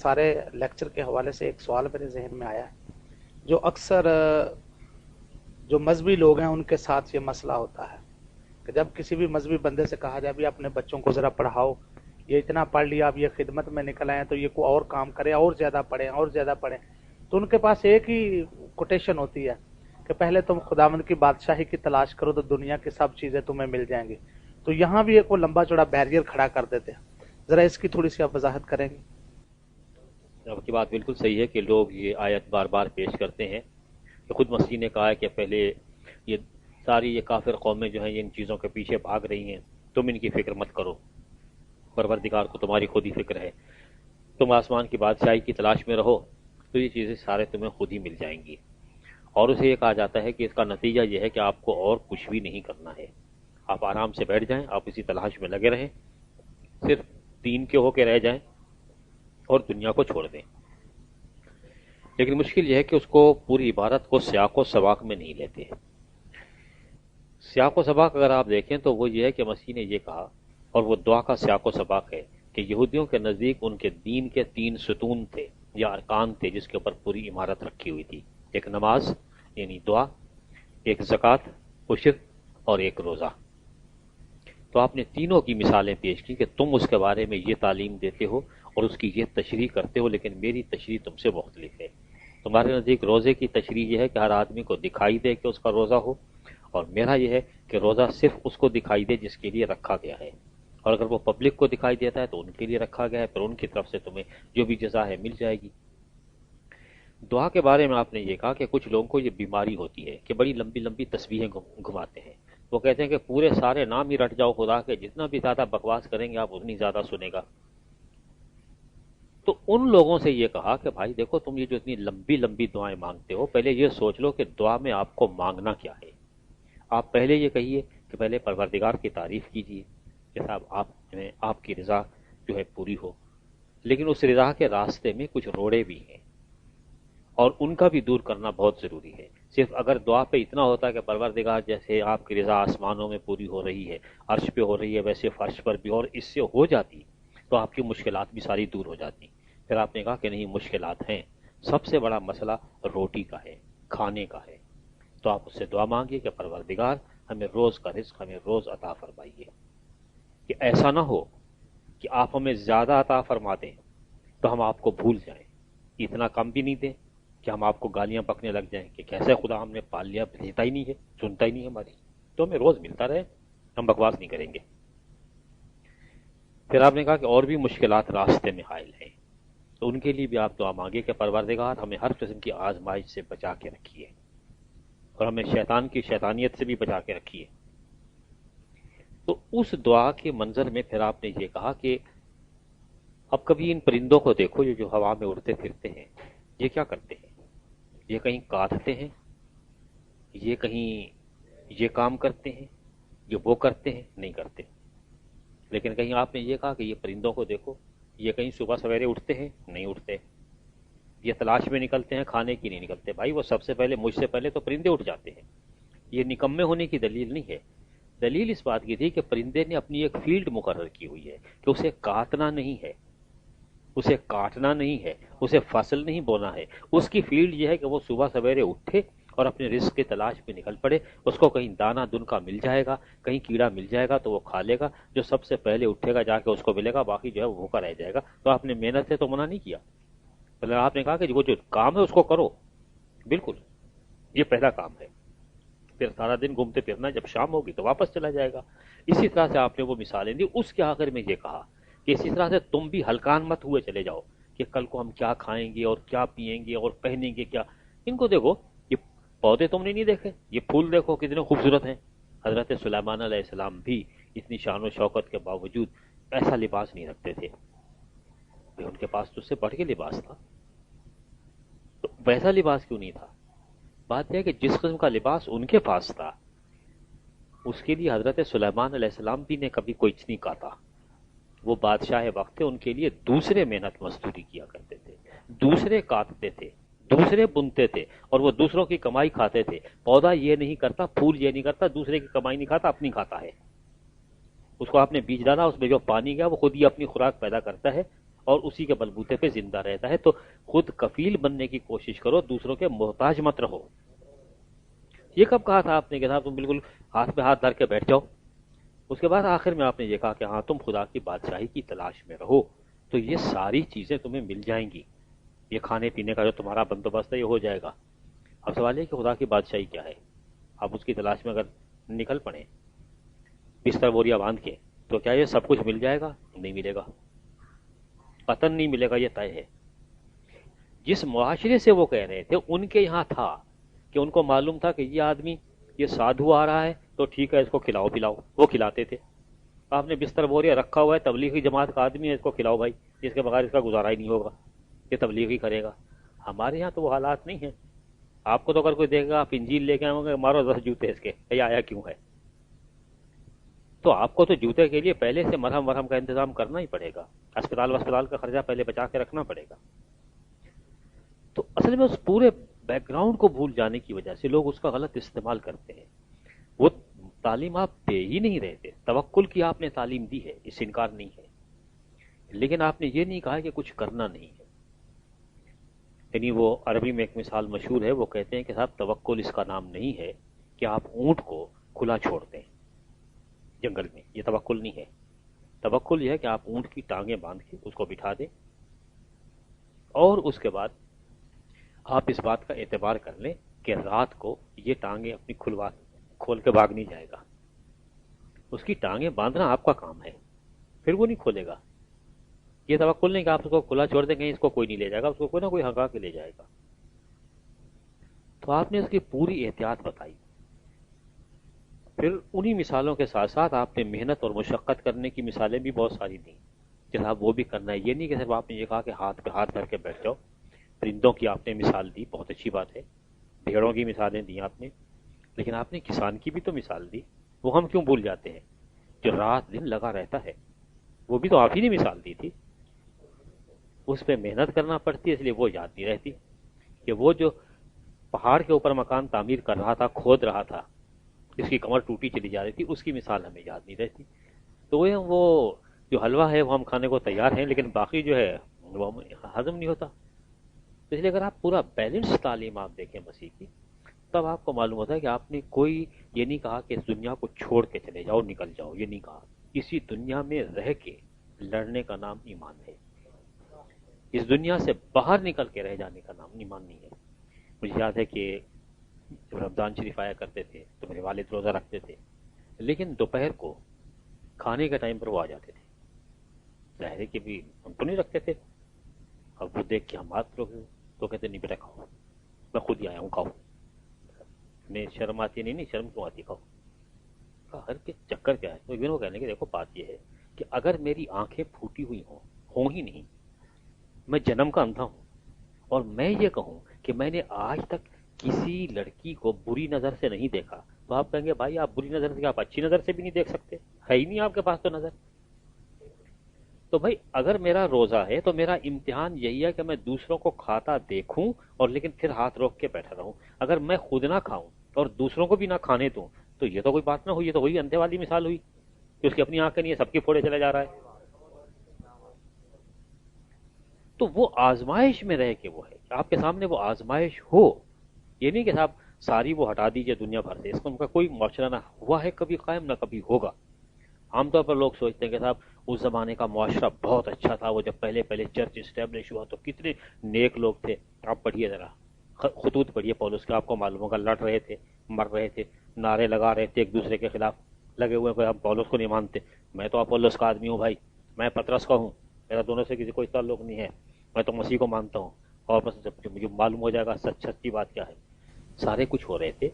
سارے لیکچر کے حوالے سے ایک سوال میرے ذہن میں آیا ہے، جو اکثر جو مذہبی لوگ ہیں ان کے ساتھ یہ مسئلہ ہوتا ہے کہ جب کسی بھی مذہبی بندے سے کہا جائے بھی اپنے بچوں کو ذرا پڑھاؤ، یہ اتنا پڑھ لیا، اب یہ خدمت میں نکل آئے ہیں تو یہ کوئی اور کام کرے، اور زیادہ پڑھیں اور زیادہ پڑھیں، تو ان کے پاس ایک ہی کوٹیشن ہوتی ہے کہ پہلے تم خداوند کی بادشاہی کی تلاش کرو تو دنیا کی سب چیزیں تمہیں مل جائیں گی. تو یہاں بھی ایک وہ لمبا چوڑا بیریئر کھڑا کر دیتے ہیں. ذرا اس کی تھوڑی سی آپ وضاحت کریں گے؟ آپ کی بات بالکل صحیح ہے کہ لوگ یہ آیت بار بار پیش کرتے ہیں کہ خود مسیح نے کہا ہے کہ پہلے یہ ساری یہ کافر قومیں جو ہیں یہ ان چیزوں کے پیچھے بھاگ رہی ہیں، تم ان کی فکر مت کرو، پروردگار کو تمہاری خود ہی فکر ہے، تم آسمان کی بادشاہی کی تلاش میں رہو تو یہ چیزیں سارے تمہیں خود ہی مل جائیں گی. اور اسے یہ کہا جاتا ہے کہ اس کا نتیجہ یہ ہے کہ آپ کو اور کچھ بھی نہیں کرنا ہے، آپ آرام سے بیٹھ جائیں، آپ اسی تلاش میں لگے رہیں، صرف دین کے ہو کے رہ جائیں اور دنیا کو چھوڑ دیں. لیکن مشکل یہ ہے کہ اس کو پوری عبارت کو سیاق و سباق میں نہیں لیتے. سیاق و سباق اگر آپ دیکھیں تو وہ یہ ہے کہ مسیح نے یہ کہا، اور وہ دعا کا سیاق و سباق ہے کہ یہودیوں کے نزدیک ان کے دین کے 3 ستون تھے یا ارکان تھے جس کے اوپر پوری عمارت رکھی ہوئی تھی، ایک نماز یعنی دعا، ایک زکوٰۃ عشر، اور ایک روزہ. تو آپ نے تینوں کی مثالیں پیش کی کہ تم اس کے بارے میں یہ تعلیم دیتے ہو اور اس کی یہ تشریح کرتے ہو، لیکن میری تشریح تم سے مختلف ہے. تمہارے نزدیک روزے کی تشریح یہ ہے کہ ہر آدمی کو دکھائی دے کہ اس کا روزہ ہو، اور میرا یہ ہے کہ روزہ صرف اس کو دکھائی دے جس کے لیے رکھا گیا ہے، اور اگر وہ پبلک کو دکھائی دیتا ہے تو ان کے لیے رکھا گیا ہے، پھر ان کی طرف سے تمہیں جو بھی جزا ہے مل جائے گی. دعا کے بارے میں آپ نے یہ کہا کہ کچھ لوگوں کو یہ بیماری ہوتی ہے کہ بڑی لمبی لمبی تسبیحیں گھماتے ہیں. وہ کہتے ہیں کہ پورے سارے نام ہی رٹ جاؤ خدا کے، جتنا بھی زیادہ بکواس کریں گے آپ اتنی زیادہ سنے گا. تو ان لوگوں سے یہ کہا کہ بھائی دیکھو، تم یہ جو اتنی لمبی لمبی دعائیں مانگتے ہو، پہلے یہ سوچ لو کہ دعا میں آپ کو مانگنا کیا ہے. آپ پہلے یہ کہیے کہ پہلے پروردگار کی تعریف کیجیے کہ صاحب آپ کی رضا جو ہے پوری ہو، لیکن اس رضا کے راستے میں کچھ روڑے بھی ہیں اور ان کا بھی دور کرنا بہت ضروری ہے. صرف اگر دعا پہ اتنا ہوتا ہے کہ پروردگار جیسے آپ کی رضا آسمانوں میں پوری ہو رہی ہے، عرش پہ ہو رہی ہے، ویسے فرش پر بھی، اور اس سے ہو جاتی تو آپ کی مشکلات بھی ساری دور ہو جاتی. پھر آپ نے کہا کہ نہیں، مشکلات ہیں، سب سے بڑا مسئلہ روٹی کا ہے، کھانے کا ہے. تو آپ اس سے دعا مانگیے کہ پروردگار ہمیں روز کا رزق ہمیں روز عطا فرمائیے، کہ ایسا نہ ہو کہ آپ ہمیں زیادہ عطا فرما دیں تو ہم آپ کو بھول جائیں، اتنا کم بھی نہیں دیں کہ ہم آپ کو گالیاں پکنے لگ جائیں کہ کیسے خدا ہم نے پال لیا، بھیجتا ہی نہیں ہے، سنتا ہی نہیں ہے ہماری، تو ہمیں روز ملتا رہے، ہم بکواس نہیں کریں گے. پھر آپ نے کہا کہ اور بھی مشکلات راستے میں حائل ہیں، تو ان کے لیے بھی آپ دعا مانگے کہ پروردگار ہمیں ہر قسم کی آزمائش سے بچا کے رکھیے اور ہمیں شیطان کی شیطانیت سے بھی بچا کے رکھیے. تو اس دعا کے منظر میں پھر آپ نے یہ کہا کہ اب کبھی ان پرندوں کو دیکھو جو ہوا میں اڑتے پھرتے ہیں، یہ کیا کرتے ہیں؟ یہ کہیں کاٹتے ہیں، یہ کہیں یہ کام کرتے ہیں، یہ وہ کرتے ہیں؟ نہیں کرتے. لیکن کہیں آپ نے یہ کہا کہ یہ پرندوں کو دیکھو، یہ کہیں صبح سویرے اٹھتے ہیں؟ نہیں اٹھتے. یہ تلاش میں نکلتے ہیں، کھانے کی نہیں نکلتے. بھائی وہ سب سے پہلے، مجھ سے پہلے تو پرندے اٹھ جاتے ہیں. یہ نکمے ہونے کی دلیل نہیں ہے. دلیل اس بات کی تھی کہ پرندے نے اپنی ایک فیلڈ مقرر کی ہوئی ہے کہ اسے کاٹنا نہیں ہے، اسے کاٹنا نہیں ہے، اسے فصل نہیں بونا ہے. اس کی فیلڈ یہ ہے کہ وہ صبح سویرے اٹھے اور اپنے رزق کی تلاش میں نکل پڑے. اس کو کہیں دانہ دن کا مل جائے گا، کہیں کیڑا مل جائے گا تو وہ کھا لے گا، جو سب سے پہلے اٹھے گا جا کے اس کو ملے گا، باقی جو ہے وہ بھوکا رہ جائے گا. تو آپ نے محنت سے تو منع نہیں کیا، بلکہ آپ نے کہا کہ وہ جو کام ہے اس کو کرو. بالکل، یہ پہلا کام ہے. پھر سارا دن گھومتے پھرنا، جب شام ہوگی تو واپس چلا جائے گا. اسی طرح سے آپ نے وہ مثالیں دی. اس کے آخر میں یہ کہا کہ اسی طرح سے تم بھی ہلکان مت ہوئے چلے جاؤ کہ کل کو ہم کیا کھائیں گے اور کیا پئیں گے اور پہنیں گے کیا. ان کو دیکھو، یہ پودے تم نے نہیں دیکھے، یہ پھول دیکھو کتنے خوبصورت ہیں. حضرت سلیمان علیہ السلام بھی اتنی شان و شوکت کے باوجود ایسا لباس نہیں رکھتے تھے. ان کے پاس تو اس سے بڑھ کے لباس تھا. تو ویسا لباس کیوں نہیں تھا؟ بات یہ ہے کہ جس قسم کا لباس ان کے پاس تھا اس کے لیے حضرت سلیمان علیہ السلام بھی نے کبھی کوئی نہیں کاتا. وہ بادشاہ وقت تھے، ان کے لیے دوسرے محنت مزدوری کیا کرتے تھے، دوسرے کاٹتے تھے، دوسرے بنتے تھے، اور وہ دوسروں کی کمائی کھاتے تھے. پودا یہ نہیں کرتا، پھول یہ نہیں کرتا، دوسرے کی کمائی نہیں کھاتا، اپنی کھاتا ہے. اس کو آپ نے بیج ڈالا، اس میں جو پانی گیا وہ خود ہی اپنی خوراک پیدا کرتا ہے اور اسی کے بلبوتے پہ زندہ رہتا ہے. تو خود کفیل بننے کی کوشش کرو، دوسروں کے محتاج مت رہو. یہ کب کہا تھا آپ نے کہ صاحب تم بالکل ہاتھ پہ ہاتھ دھر کے بیٹھ جاؤ؟ اس کے بعد آخر میں آپ نے یہ کہا کہ ہاں تم خدا کی بادشاہی کی تلاش میں رہو تو یہ ساری چیزیں تمہیں مل جائیں گی. یہ کھانے پینے کا جو تمہارا بندوبست ہے یہ ہو جائے گا. اب سوال ہے کہ خدا کی بادشاہی کیا ہے؟ آپ اس کی تلاش میں اگر نکل پڑیں بستر بوریا باندھ کے تو کیا یہ سب کچھ مل جائے گا؟ نہیں ملے گا، قطعاً نہیں ملے گا، یہ طے ہے. جس معاشرے سے وہ کہہ رہے تھے ان کے یہاں تھا کہ ان کو معلوم تھا کہ یہ آدمی یہ سادھو آ رہا ہے تو ٹھیک ہے اس کو کھلاؤ پلاؤ، وہ کھلاتے تھے. آپ نے بستر بوریا رکھا ہوا ہے، تبلیغی جماعت کا آدمی ہے، اس کو کھلاؤ بھائی، اس کے بغیر اس کا گزارا ہی نہیں ہوگا، یہ تبلیغی کرے گا. ہمارے یہاں تو وہ حالات نہیں ہیں. آپ کو تو اگر کوئی دیکھے گا آپ انجیل لے کے آؤ گے، مارو 10 جوتے اس کے، یہ آیا کیوں ہے؟ تو آپ کو تو جوتے کے لیے پہلے سے مرہم ورہم کا انتظام کرنا ہی پڑے گا، اسپتال کا خرچہ پہلے بچا کے رکھنا پڑے گا. تو اصل میں اس پورے بیک گراؤنڈ کو بھول جانے کی وجہ سے لوگ اس کا غلط استعمال کرتے ہیں. وہ تعلیم آپ دے ہی نہیں رہے تھے. توکل کی آپ نے تعلیم دی ہے، اس انکار نہیں ہے، لیکن آپ نے یہ نہیں کہا کہ کچھ کرنا نہیں ہے. یعنی وہ عربی میں ایک مثال مشہور ہے، وہ کہتے ہیں کہ صاحب توکل اس کا نام نہیں ہے کہ آپ اونٹ کو کھلا چھوڑ دیں جنگل میں، یہ توکل نہیں ہے. توکل یہ ہے کہ آپ اونٹ کی ٹانگیں باندھ کے اس کو بٹھا دیں اور اس کے بعد آپ اس بات کا اعتبار کر لیں کہ رات کو یہ ٹانگیں اپنی کھول کے بھاگ نہیں جائے گا. اس کی ٹانگیں باندھنا آپ کا کام ہے، پھر وہ نہیں کھولے گا. یہ توکل نہیں کہ آپ اس کو کھلا چھوڑ دیں گے، اس کو کوئی نہیں لے جائے گا، اس کو کوئی نہ کوئی ہنگا کے لے جائے گا. تو آپ نے اس کی پوری احتیاط بتائی. پھر انہی مثالوں کے ساتھ ساتھ آپ نے محنت اور مشقت کرنے کی مثالیں بھی بہت ساری دیں کہ صاحب وہ بھی کرنا ہے. یہ نہیں کہ صرف آپ نے یہ کہا کہ ہاتھ پہ ہاتھ دھر کے بیٹھ جاؤ. پرندوں کی آپ نے مثال دی، بہت اچھی بات ہے، بھیڑوں کی مثالیں دی آپ نے، لیکن آپ نے کسان کی بھی تو مثال دی. وہ ہم کیوں بھول جاتے ہیں؟ جو رات دن لگا رہتا ہے، وہ بھی تو آپ ہی نے مثال دی تھی. اس پہ محنت کرنا پڑتی ہے، اس لیے وہ یاد نہیں رہتی. کہ وہ جو پہاڑ کے اوپر مکان تعمیر کر رہا تھا، کھود رہا تھا، اس کی کمر ٹوٹی چلی جا رہی تھی، اس کی مثال ہمیں یاد نہیں رہتی. تو وہ جو حلوہ ہے وہ ہم کھانے کو تیار ہیں، لیکن باقی جو ہے وہ ہضم نہیں ہوتا. اس لیے اگر آپ پورا بیلنس تعلیم آپ دیکھیں مسیح کی، تب آپ کو معلوم ہوتا ہے کہ آپ نے کوئی یہ نہیں کہا کہ اس دنیا کو چھوڑ کے چلے جاؤ، نکل جاؤ، یہ نہیں کہا. اسی دنیا میں رہ کے لڑنے کا نام ایمان ہے. اس دنیا سے باہر نکل کے رہ جانے کا نام ایمان نہیں ہے. مجھے یاد ہے کہ جب رمضان شریف آیا کرتے تھے تو میرے والد روزہ رکھتے تھے، لیکن دوپہر کو کھانے کے ٹائم پر وہ آ جاتے تھے. ظاہر ہے کہ بھی ہم تو نہیں رکھتے تھے. اب وہ دیکھ کے ہم ہاتھ روکے تو کہتے نہیں بیٹا کھاؤ، میں خود ہی آیا ہوں، کھاؤ. میں شرم آتی نہیں شرم کیوں آتی، کھاؤ. ہر کے چکر کیا ہے؟ تو وہ کہنے کہ دیکھو بات یہ ہے کہ اگر میری آنکھیں پھوٹی ہوئی ہوں ہی نہیں، میں جنم کا اندھا ہوں، اور میں یہ کہوں کہ میں نے آج تک کسی لڑکی کو بری نظر سے نہیں دیکھا، تو آپ کہیں گے بھائی آپ بری نظر سے، آپ اچھی نظر سے بھی نہیں دیکھ سکتے، ہے ہی نہیں آپ کے پاس تو نظر. تو بھائی اگر میرا روزہ ہے تو میرا امتحان یہی ہے کہ میں دوسروں کو کھاتا دیکھوں اور لیکن پھر ہاتھ روک کے بیٹھا رہوں. اگر میں خود نہ کھاؤں اور دوسروں کو بھی نہ کھانے دوں تو یہ تو کوئی بات نہ ہوئی، یہ تو وہی اندھے والی مثال ہوئی کہ اس کی اپنی آنکھیں نہیں ہے، سب کی پھوڑے چلا جا رہا ہے. تو وہ آزمائش میں رہ کے وہ ہے کہ آپ کے سامنے وہ آزمائش ہو. یہ نہیں کہ صاحب ساری وہ ہٹا دیجئے دنیا بھر سے، اس کا ان کا کوئی معاشرہ نہ ہوا ہے کبھی قائم، نہ کبھی ہوگا. عام طور پر لوگ سوچتے ہیں کہ صاحب اس زمانے کا معاشرہ بہت اچھا تھا، وہ جب پہلے چرچ اسٹیبلش ہوا تو کتنے نیک لوگ تھے. آپ پڑھیے ذرا خطوط پڑھیے پولس کے، آپ کو معلوم ہوگا لڑ رہے تھے، مر رہے تھے، نعرے لگا رہے تھے ایک دوسرے کے خلاف، لگے ہوئے کہ ہم پولس کو نہیں مانتے، میں تو اپولس کا آدمی ہوں بھائی، میں پطرس کا ہوں، میرا دونوں سے کسی کوئی تعلق نہیں ہے، میں تو مسیح کو مانتا ہوں. اور بس جب مجھے معلوم ہو جائے گا سچی بات کیا ہے. سارے کچھ ہو رہے تھے.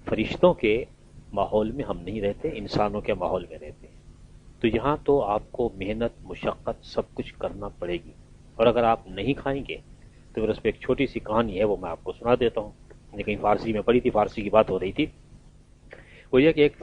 فرشتوں کے ماحول میں ہم نہیں رہتے، انسانوں کے ماحول میں رہتے ہیں. تو یہاں تو آپ کو محنت مشقت سب کچھ کرنا پڑے گی. اور اگر آپ نہیں کھائیں گے تو پھر اس پہ ایک چھوٹی سی کہانی ہے، وہ میں آپ کو سنا دیتا ہوں. میں نے کہیں فارسی میں پڑھی تھی، فارسی کی بات ہو رہی تھی. وہ یہ کہ ایک